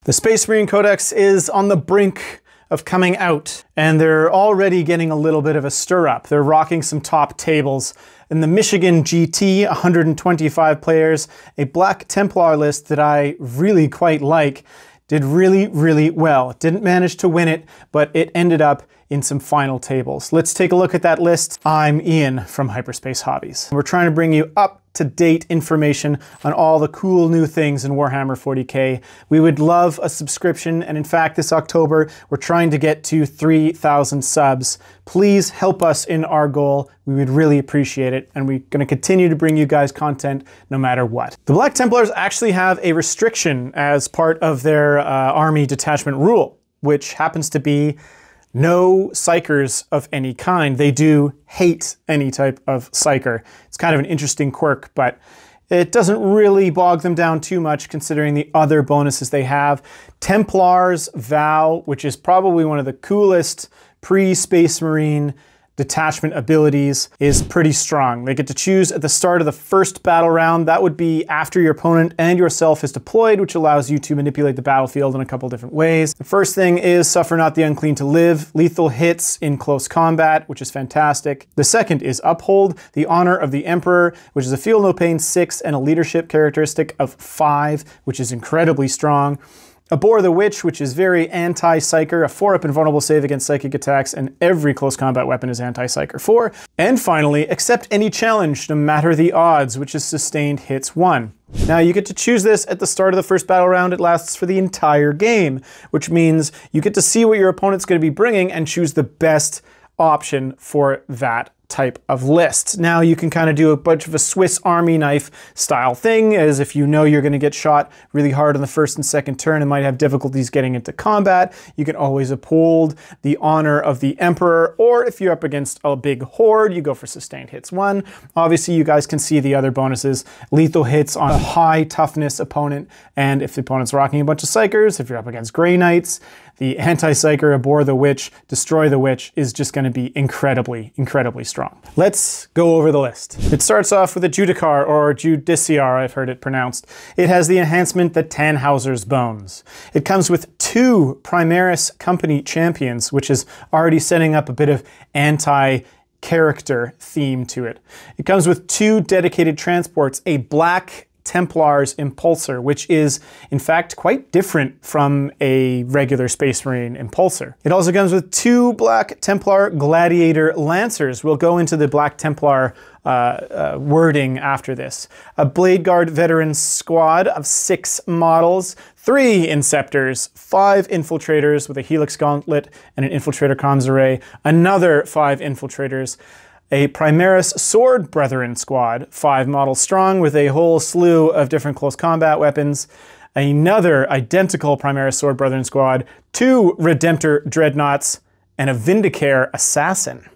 The Space Marine Codex is on the brink of coming out, and they're already getting a little bit of a stir up. They're rocking some top tables. In the Michigan GT, 125 players, a Black Templar list that I really quite like, did really well. It didn't manage to win it, but it ended up in some final tables. Let's take a look at that list. I'm Ian from Hyperspace Hobbies. We're trying to bring you up-to-date information on all the cool new things in Warhammer 40k. We would love a subscription, and in fact, this October, we're trying to get to 3,000 subs. Please help us in our goal. We would really appreciate it, and we're going to continue to bring you guys content no matter what. The Black Templars actually have a restriction as part of their army detachment rule, which happens to be no psychers of any kind. They do hate any type of psyker. It's kind of an interesting quirk, but it doesn't really bog them down too much considering the other bonuses they have. Templars Vow, which is probably one of the coolest pre-Space Marine detachment abilities, is pretty strong. They get to choose at the start of the first battle round. That would be after your opponent and yourself is deployed, which allows you to manipulate the battlefield in a couple different ways. The first thing is Suffer Not the Unclean to Live, lethal hits in close combat, which is fantastic. The second is Uphold the Honor of the Emperor, which is a Feel No Pain 6 and a leadership characteristic of 5, which is incredibly strong. Abhor the Witch, which is very anti-psyker, a 4-up invulnerable save against psychic attacks, and every close combat weapon is anti-psyker 4. And finally, Accept Any Challenge, no matter the odds, which is sustained hits 1. Now you get to choose this at the start of the first battle round. It lasts for the entire game, which means you get to see what your opponent's going to be bringing and choose the best option for that type of list. Now you can kind of do a bunch of a Swiss Army knife style thing, as if you know you're going to get shot really hard on the first and second turn and might have difficulties getting into combat. You can always uphold the honor of the Emperor, or if you're up against a big horde, you go for sustained hits 1. Obviously you guys can see the other bonuses. Lethal hits on a high toughness opponent, and if the opponent's rocking a bunch of psychers, if you're up against Grey Knights, the anti-psyker Abhor the Witch, Destroy the Witch is just going to be incredibly strong. Let's go over the list. It starts off with a Judiciar, or Judiciar, I've heard it pronounced. It has the enhancement, the Tännhauser's Bones. It comes with 2 Primaris Company Champions, which is already setting up a bit of anti-character theme to it. It comes with 2 dedicated transports, a Black Templars Impulsor, which is in fact quite different from a regular Space Marine Impulsor. It also comes with 2 Black Templar Gladiator Lancers. We'll go into the Black Templar wording after this. A Bladeguard veteran squad of 6 models, 3 Inceptors, 5 Infiltrators with a Helix Gauntlet and an Infiltrator Comms Array, another 5 Infiltrators, a Primaris Sword Brethren squad, 5 models strong with a whole slew of different close combat weapons, another identical Primaris Sword Brethren squad, 2 Redemptor Dreadnoughts, and a Vindicare Assassin.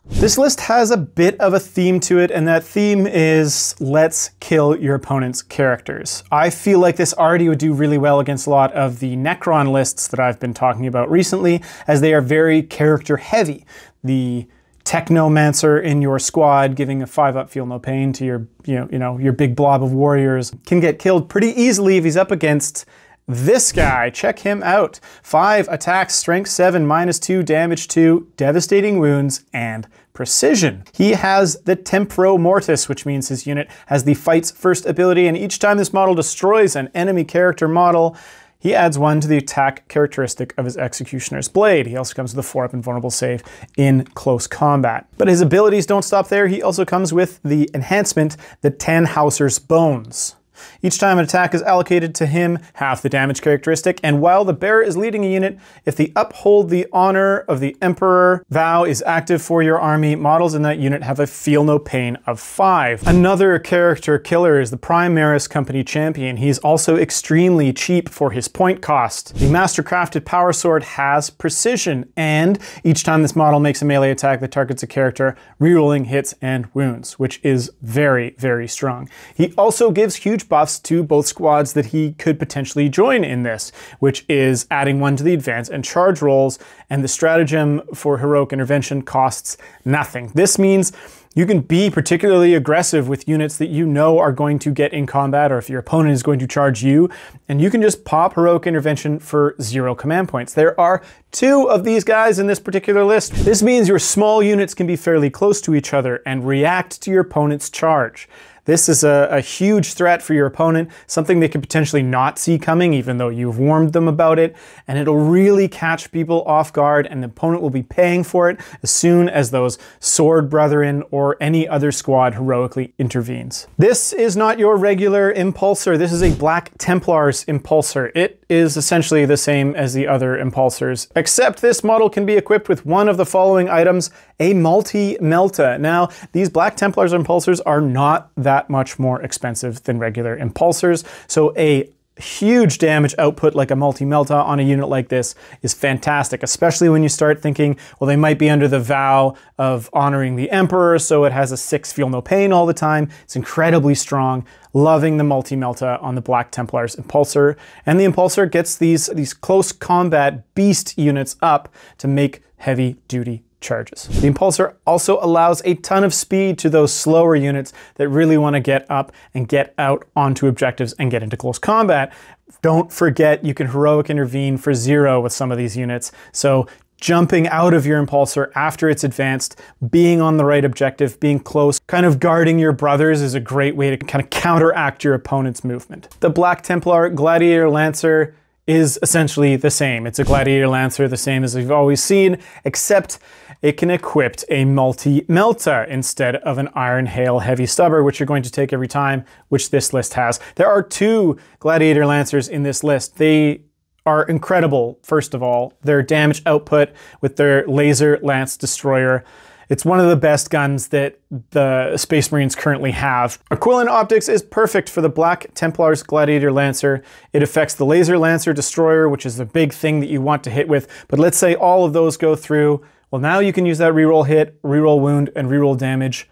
This list has a bit of a theme to it, and that theme is let's kill your opponent's characters. I feel like this already would do really well against a lot of the Necron lists that I've been talking about recently, as they are very character heavy. The Technomancer in your squad giving a 5-up Feel No Pain to your, your big blob of warriors can get killed pretty easily if he's up against this guy. Check him out. 5 attacks, strength 7, -2, damage 2, devastating wounds, and precision. He has the Tempro Mortis, which means his unit has the Fight's first ability, and each time this model destroys an enemy character model, he adds 1 to the attack characteristic of his Executioner's Blade. He also comes with a 4-up invulnerable save in close combat. But his abilities don't stop there. He also comes with the enhancement, the Tännhauser's Bones. Each time an attack is allocated to him, half the damage characteristic, and while the bearer is leading a unit, if the Uphold the Honor of the Emperor vow is active for your army, models in that unit have a Feel No Pain of 5. Another character killer is the Primaris Company Champion. He's also extremely cheap for his point cost. The Mastercrafted Power Sword has precision, and each time this model makes a melee attack that targets a character, rerolling hits and wounds, which is very strong. He also gives huge buffs to both squads that he could potentially join in this, which is adding 1 to the advance and charge rolls, and the stratagem for heroic intervention costs nothing. This means You can be particularly aggressive with units that you know are going to get in combat, or if your opponent is going to charge you, and you can just pop Heroic Intervention for 0 command points. There are 2 of these guys in this particular list. This means your small units can be fairly close to each other and react to your opponent's charge. This is a huge threat for your opponent, something they could potentially not see coming even though you've warned them about it, and it'll really catch people off guard, and the opponent will be paying for it as soon as those Sword Brethren or any other squad heroically intervenes. This is not your regular Impulsor. This is a Black Templars Impulsor. It is essentially the same as the other Impulsors, except this model can be equipped with one of the following items: a Multi-melta. Now, these Black Templars Impulsors are not that much more expensive than regular Impulsors, so a huge damage output like a Multi-melta on a unit like this is fantastic, especially when you start thinking, well, they might be under the vow of honoring the Emperor, so it has a 6 feel no pain all the time. It's incredibly strong. Loving the Multi-melta on the Black Templars Impulsor. And the Impulsor gets these close combat beast units up to make heavy duty charges. The Impulsor also allows a ton of speed to those slower units that really want to get up and get out onto objectives and get into close combat. Don't forget you can heroic intervene for 0 with some of these units. So jumping out of your Impulsor after it's advanced, being on the right objective, being close, kind of guarding your brothers is a great way to kind of counteract your opponent's movement. The Black Templar Gladiator Lancer is essentially the same. It's a Gladiator Lancer, the same as you've always seen, except it can equip a Multi-melta instead of an Iron Hail Heavy Stubber, which you're going to take every time, which this list has. There are 2 Gladiator Lancers in this list. They are incredible, first of all. Their damage output with their Laser Lance Destroyer. It's one of the best guns that the Space Marines currently have. Aquilon Optics is perfect for the Black Templars Gladiator Lancer. It affects the Laser Lancer Destroyer, which is the big thing that you want to hit with. But let's say all of those go through. Well, now you can use that reroll hit, reroll wound, and reroll damage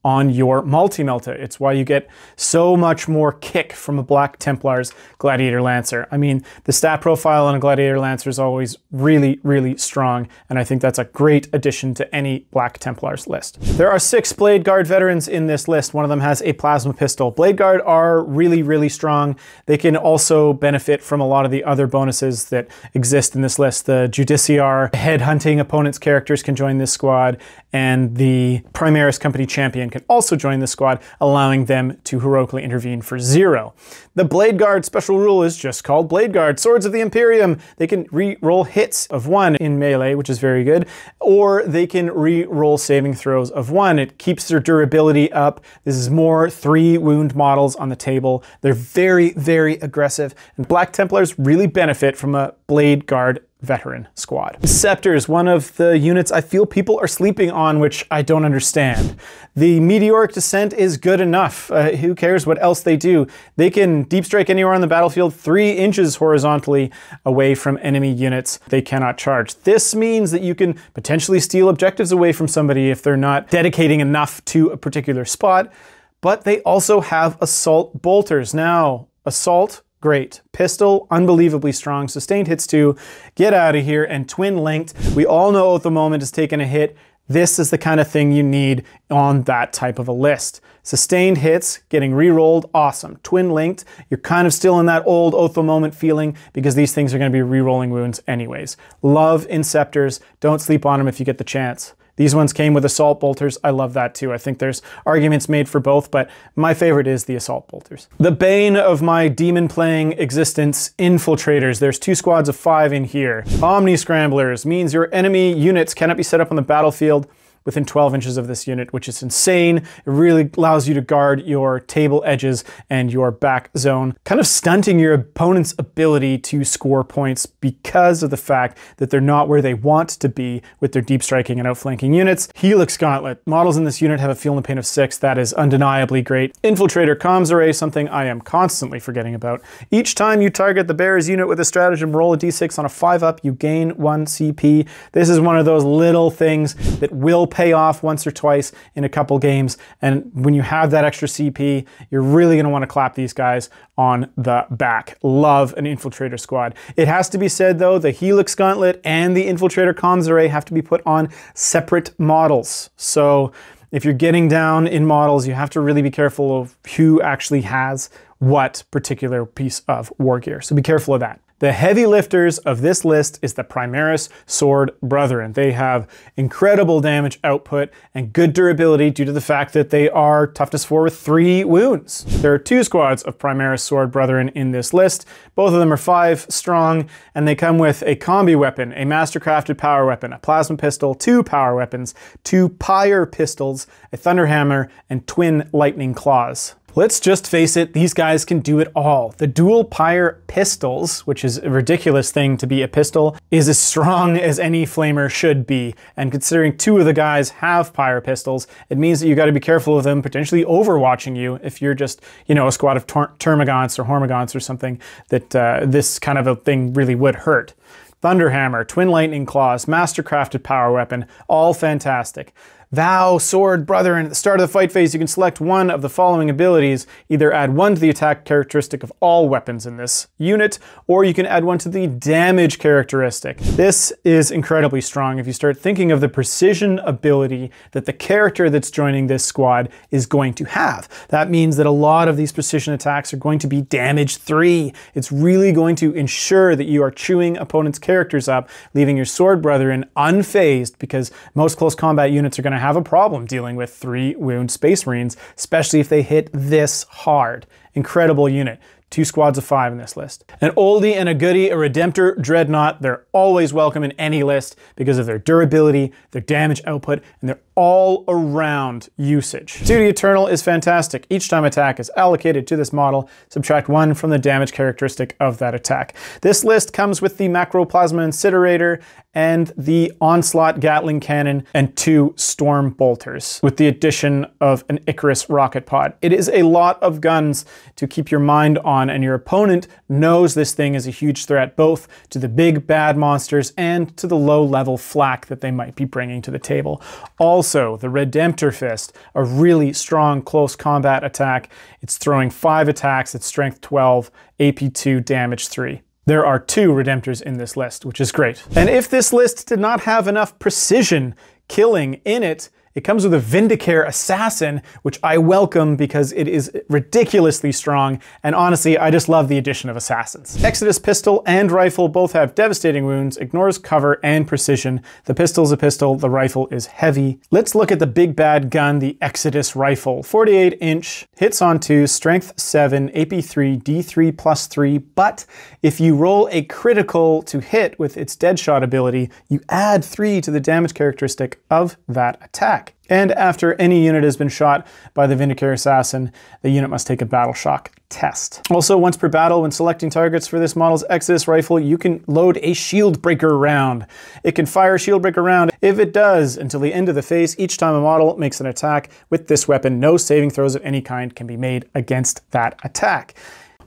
on your Multi-melta. It's why you get so much more kick from a Black Templars Gladiator Lancer. I mean, the stat profile on a Gladiator Lancer is always really, really strong, and I think that's a great addition to any Black Templars list. There are 6 Bladeguard veterans in this list. One of them has a plasma pistol. Bladeguard are really, really strong. They can also benefit from a lot of the other bonuses that exist in this list. The Judiciar headhunting opponents' characters can join this squad, and the Primaris Company Champion can also join the squad, allowing them to heroically intervene for 0. The Bladeguard special rule is just called Bladeguard. Swords of the Imperium, they can re-roll hits of 1 in melee, which is very good, or they can re-roll saving throws of 1. It keeps their durability up. This is more 3 wound models on the table. They're very, very aggressive, and Black Templars really benefit from a Bladeguard veteran squad. Inceptor is one of the units I feel people are sleeping on, which I don't understand. The Meteoric Descent is good enough. Who cares what else they do? They can deep strike anywhere on the battlefield 3 inches horizontally away from enemy units they cannot charge. This means that you can potentially steal objectives away from somebody if they're not dedicating enough to a particular spot, but they also have assault bolters. Now, assault, great. Pistol, unbelievably strong. Sustained hits 2. Get out of here. And twin linked. We all know at the moment is taking a hit. This is the kind of thing you need on that type of a list. Sustained hits, getting re-rolled, awesome. Twin linked, you're kind of still in that old Oath of Moment feeling because these things are going to be re-rolling wounds anyways. Love Inceptors. Don't sleep on them if you get the chance. These ones came with assault bolters. I love that too. I think there's arguments made for both, but my favorite is the assault bolters. The bane of my demon playing existence, infiltrators. There's 2 squads of 5 in here. Omni Scramblers means your enemy units cannot be set up on the battlefield within 12 inches of this unit, which is insane. It really allows you to guard your table edges and your back zone, kind of stunting your opponent's ability to score points because of the fact that they're not where they want to be with their deep striking and outflanking units. Helix Gauntlet. Models in this unit have a feel and pain of 6. That is undeniably great. Infiltrator Comms Array, something I am constantly forgetting about. Each time you target the bearer's unit with a stratagem, roll a d6 on a 5-up, you gain 1 CP. This is one of those little things that will pay off once or twice in a couple games, and when you have that extra CP, you're really going to want to clap these guys on the back. Love an Infiltrator squad. It has to be said though, the Helix Gauntlet and the Infiltrator Comms Array have to be put on separate models. So If you're getting down in models, you have to really be careful of who actually has what particular piece of war gear. So be careful of that. The heavy lifters of this list is the Primaris Sword Brethren. They have incredible damage output and good durability due to the fact that they are toughness 4 with 3 wounds. There are 2 squads of Primaris Sword Brethren in this list. Both of them are 5 strong, and they come with a combi weapon, a mastercrafted power weapon, a plasma pistol, 2 power weapons, 2 pyre pistols, a thunder hammer, and twin lightning claws. Let's just face it, these guys can do it all. The dual pyre pistols, which is a ridiculous thing to be a pistol, is as strong as any flamer should be. And considering 2 of the guys have pyre pistols, it means that you got to be careful of them potentially overwatching you if you're just, you know, a squad of termagants or hormagaunts or something, that this kind of a thing really would hurt. Thunderhammer, twin lightning claws, mastercrafted power weapon, all fantastic. Thou Sword Brethren, at the start of the fight phase, you can select one of the following abilities. Either add 1 to the attack characteristic of all weapons in this unit, or you can add 1 to the damage characteristic. This is incredibly strong if you start thinking of the precision ability that the character that's joining this squad is going to have. That means that a lot of these precision attacks are going to be damage 3. It's really going to ensure that you are chewing opponents' characters up, leaving your Sword Brethren unfazed, because most close combat units are going to have a problem dealing with 3 wound Space Marines, especially if they hit this hard. Incredible unit. 2 squads of 5 in this list. An oldie and a goodie, a Redemptor Dreadnought. They're always welcome in any list because of their durability, their damage output, and their all-around usage. Duty Eternal is fantastic. Each time attack is allocated to this model, subtract 1 from the damage characteristic of that attack. This list comes with the Macroplasma Incinerator and the Onslaught Gatling Cannon and 2 Storm Bolters, with the addition of an Icarus rocket pod. It is a lot of guns to keep your mind on, and your opponent knows this thing is a huge threat both to the big bad monsters and to the low-level flak that they might be bringing to the table. Also, the Redemptor Fist, a really strong close combat attack. It's throwing 5 attacks at strength 12, AP 2, damage 3. There are 2 Redemptors in this list, which is great. And if this list did not have enough precision killing in it, it comes with a Vindicare Assassin, which I welcome because it is ridiculously strong, and honestly, I just love the addition of Assassins. Exodus Pistol and Rifle both have devastating wounds, ignores cover and precision. The pistol's a pistol, the rifle is heavy. Let's look at the big bad gun, the Exodus Rifle. 48-inch, hits on 2, strength 7, AP 3, D3 plus 3, but if you roll a critical to hit with its Deadshot ability, you add 3 to the damage characteristic of that attack. And after any unit has been shot by the Vindicare Assassin, the unit must take a battle shock test. Also, once per battle, when selecting targets for this model's Exodus Rifle, you can load a Shield Breaker round. It can fire a Shield Breaker round. If it does, until the end of the phase, each time a model makes an attack with this weapon, no saving throws of any kind can be made against that attack.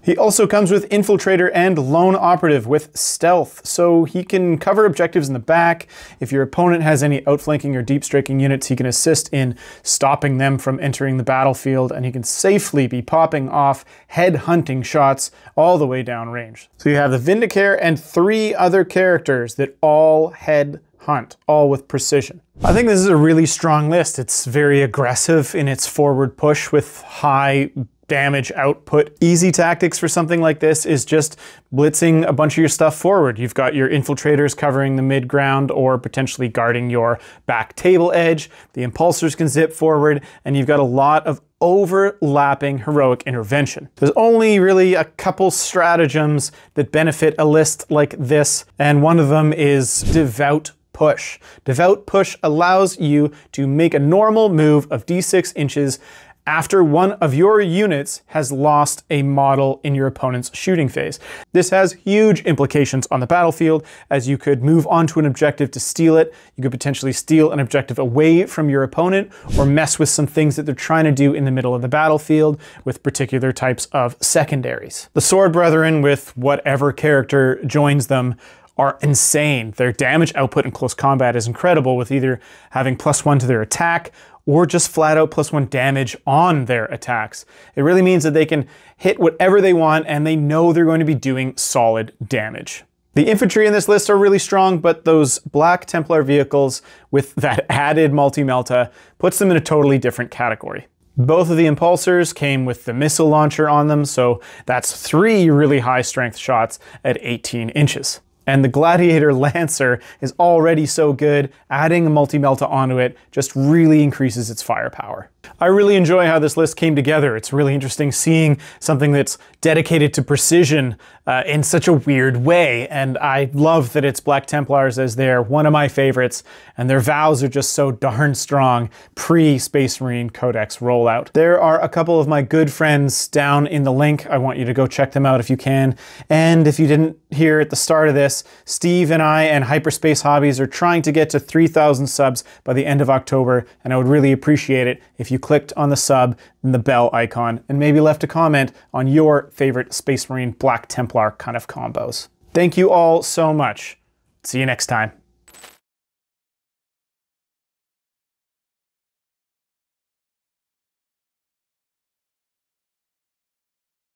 He also comes with Infiltrator and Lone Operative with Stealth, so he can cover objectives in the back. If your opponent has any outflanking or deep striking units, he can assist in stopping them from entering the battlefield, and he can safely be popping off head-hunting shots all the way down range. So you have the Vindicare and 3 other characters that all head hunt, all with precision. I think this is a really strong list. It's very aggressive in its forward push with high damage output. Easy tactics for something like this is just blitzing a bunch of your stuff forward. You've got your infiltrators covering the mid ground or potentially guarding your back table edge. The impulsors can zip forward, and you've got a lot of overlapping heroic intervention. There's only really a couple stratagems that benefit a list like this, and one of them is Devout Push. Devout Push allows you to make a normal move of D6 inches after one of your units has lost a model in your opponent's shooting phase. This has huge implications on the battlefield, as you could move onto an objective to steal it, you could potentially steal an objective away from your opponent, or mess with some things that they're trying to do in the middle of the battlefield with particular types of secondaries. The Sword Brethren, with whatever character joins them, are insane. Their damage output in close combat is incredible, with either having +1 to their attack or just flat out +1 damage on their attacks. It really means that they can hit whatever they want, and they know they're going to be doing solid damage. The infantry in this list are really strong, but those Black Templar vehicles with that added multi-melta puts them in a totally different category. Both of the Impulsors came with the missile launcher on them, so that's 3 really high strength shots at 18 inches. And the Gladiator Lancer is already so good, adding a multi-melta onto it just really increases its firepower. I really enjoy how this list came together. It's really interesting seeing something that's dedicated to precision in such a weird way, and I love that it's Black Templars, as they're one of my favorites, and their vows are just so darn strong pre-Space Marine Codex rollout. There are a couple of my good friends down in the link. I want you to go check them out if you can. And if you didn't hear at the start of this, Steve and I and Hyperspace Hobbies are trying to get to 3,000 subs by the end of October, and I would really appreciate it if you clicked on the sub and the bell icon and maybe left a comment on your favorite Space Marine Black Templar kind of combos. Thank you all so much. See you next time.